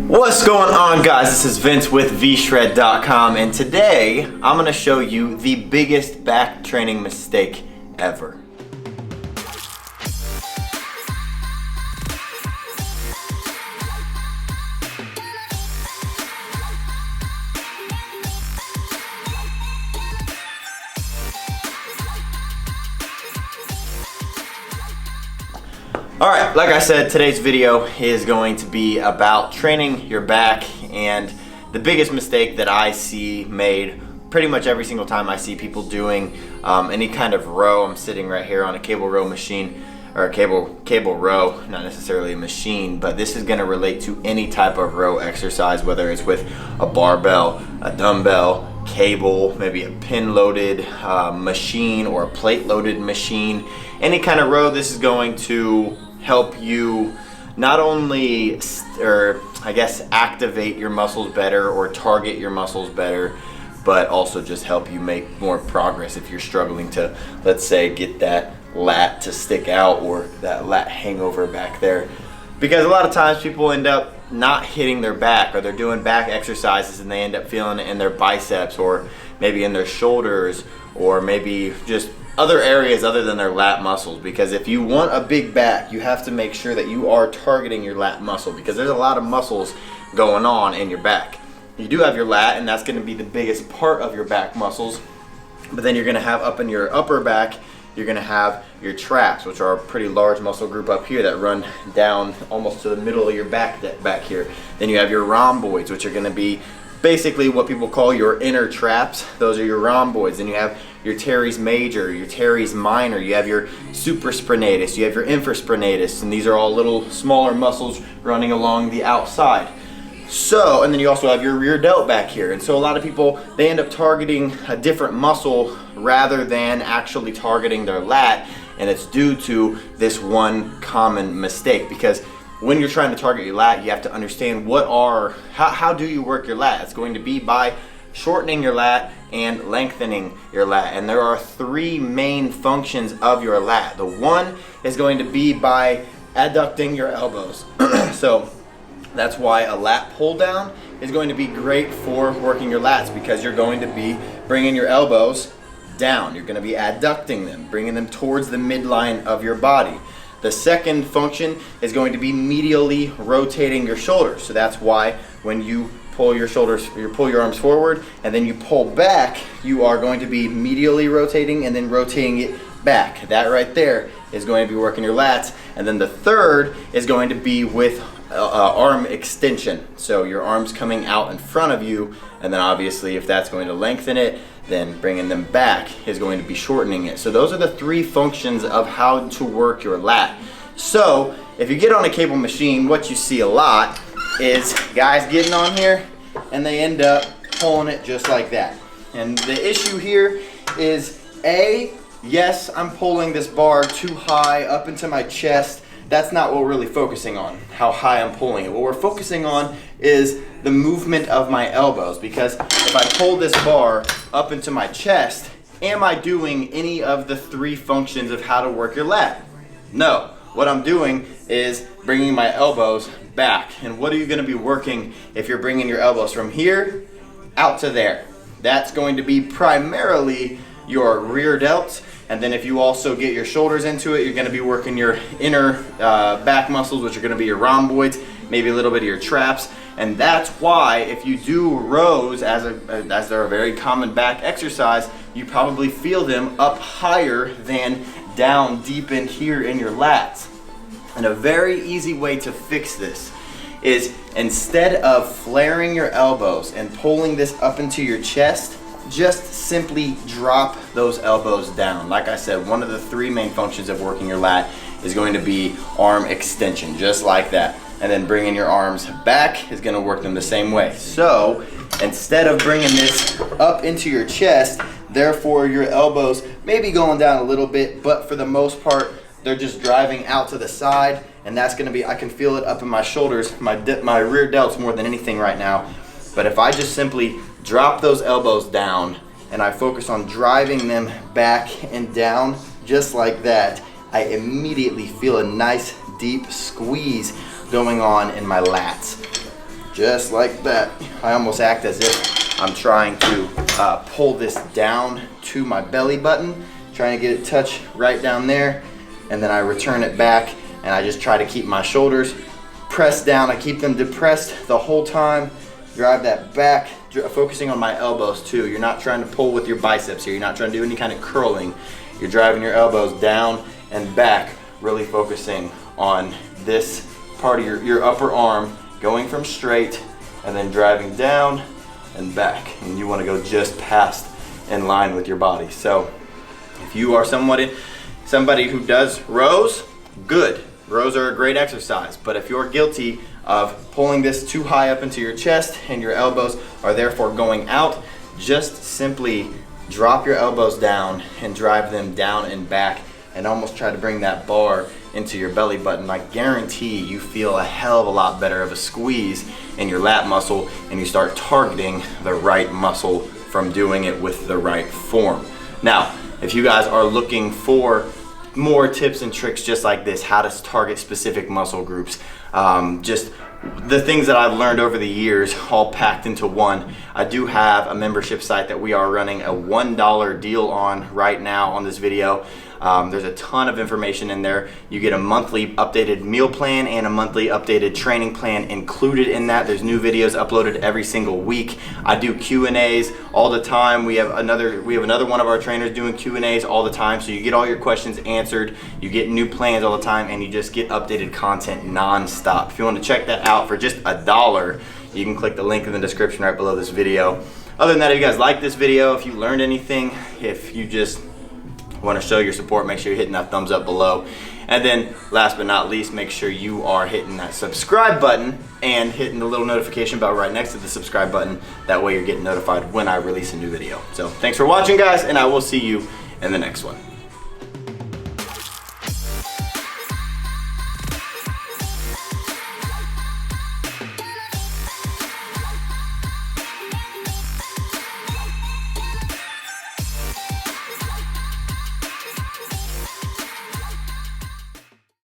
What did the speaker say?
What's going on, guys? This is Vince with vshred.com, and today I'm going to show you the biggest back training mistake ever. Alright, like I said, today's video is going to be about training your back, and the biggest mistake that I see made pretty much every single time I see people doing any kind of row. I'm sitting right here on a cable row machine, or a cable row, not necessarily a machine, but this is going to relate to any type of row exercise, whether it's with a barbell, a dumbbell, cable, maybe a pin loaded machine or a plate loaded machine. Any kind of row, this is going to help you not only activate your muscles better or target your muscles better, but also just help you make more progress if you're struggling to, let's say, get that lat to stick out or that lat hangover back there. Because a lot of times people end up not hitting their back, or they're doing back exercises and they end up feeling it in their biceps, or maybe in their shoulders, or maybe just other areas other than their lat muscles. Because if you want a big back, you have to make sure that you are targeting your lat muscle, because there's a lot of muscles going on in your back. You do have your lat, and that's going to be the biggest part of your back muscles, but then you're going to have up in your upper back, you're going to have your traps, which are a pretty large muscle group up here that run down almost to the middle of your back here. Then you have your rhomboids, which are going to be basically what people call your inner traps. Those are your rhomboids. Then you have your teres major, your teres minor, you have your supraspinatus, you have your infraspinatus, and these are all little smaller muscles running along the outside. So, and then you also have your rear delt back here. And so a lot of people, they end up targeting a different muscle rather than actually targeting their lat, and it's due to this one common mistake. Because when you're trying to target your lat, you have to understand how do you work your lat. It's going to be by shortening your lat and lengthening your lat. And there are three main functions of your lat. The one is going to be by adducting your elbows. So that's why a lat pull down is going to be great for working your lats, because you're going to be bringing your elbows down. You're going to be adducting them, bringing them towards the midline of your body. The second function is going to be medially rotating your shoulders. So that's why when you pull your shoulders, you pull your arms forward and then you pull back, you are going to be medially rotating and then rotating it back. That right there is going to be working your lats. And then the third is going to be with arm extension. So your arms coming out in front of you, and then obviously if that's going to lengthen it, then bringing them back is going to be shortening it. So those are the three functions of how to work your lat. So if you get on a cable machine, what you see a lot is guys getting on here and they end up pulling it just like that. And the issue here is, yes, I'm pulling this bar too high up into my chest. That's not what we're really focusing on, how high I'm pulling it. What we're focusing on is the movement of my elbows, because if I pull this bar up into my chest, am I doing any of the three functions of how to work your lat? No. What I'm doing is bringing my elbows back. And what are you going to be working if you're bringing your elbows from here out to there? That's going to be primarily your rear delts. And then if you also get your shoulders into it, you're going to be working your inner back muscles, which are going to be your rhomboids, maybe a little bit of your traps. And that's why if you do rows as they're a very common back exercise, you probably feel them up higher than down deep in here in your lats. And a very easy way to fix this is, instead of flaring your elbows and pulling this up into your chest, just simply drop those elbows down. Like I said, one of the three main functions of working your lat is going to be arm extension, just like that. And then bringing your arms back is going to work them the same way. So instead of bringing this up into your chest, therefore your elbows may be going down a little bit, but for the most part, they're just driving out to the side. And that's going to be, I can feel it up in my shoulders, my rear delts more than anything right now. But if I just simply drop those elbows down and I focus on driving them back and down just like that, I immediately feel a nice deep squeeze going on in my lats. just like that. I almost act as if I'm trying to pull this down to my belly button, trying to get it touch right down there, and then I return it back, and I just try to keep my shoulders pressed down. I keep them depressed the whole time. Drive that back, focusing on my elbows too. You're not trying to pull with your biceps here. You're not trying to do any kind of curling. You're driving your elbows down and back, really focusing on this part of your upper arm, going from straight and then driving down and back. And you want to go just past in line with your body. So if you are somebody who does rows, good. Rows are a great exercise, but if you're guilty of pulling this too high up into your chest and your elbows are therefore going out, just simply drop your elbows down and drive them down and back, and almost try to bring that bar into your belly button. I guarantee you feel a hell of a lot better of a squeeze in your lat muscle, and you start targeting the right muscle from doing it with the right form. Now, if you guys are looking for more tips and tricks just like this, how to target specific muscle groups, just the things that I've learned over the years all packed into one, I do have a membership site that we are running a $1 deal on right now on this video. There's a ton of information in there. You get a monthly updated meal plan and a monthly updated training plan included in that. There's new videos uploaded every single week. I do Q&As all the time. We have another one of our trainers doing Q&As all the time, so you get all your questions answered, you get new plans all the time, and you just get updated content non-stop. If you want to check that out for just $1, you can click the link in the description right below this video. Other than that, if you guys like this video, if you learned anything, if you just want to show your support, make sure you're hitting that thumbs up below. And then last but not least, make sure you are hitting that subscribe button and hitting the little notification bell right next to the subscribe button. That way you're getting notified when I release a new video. So thanks for watching, guys, and I will see you in the next one.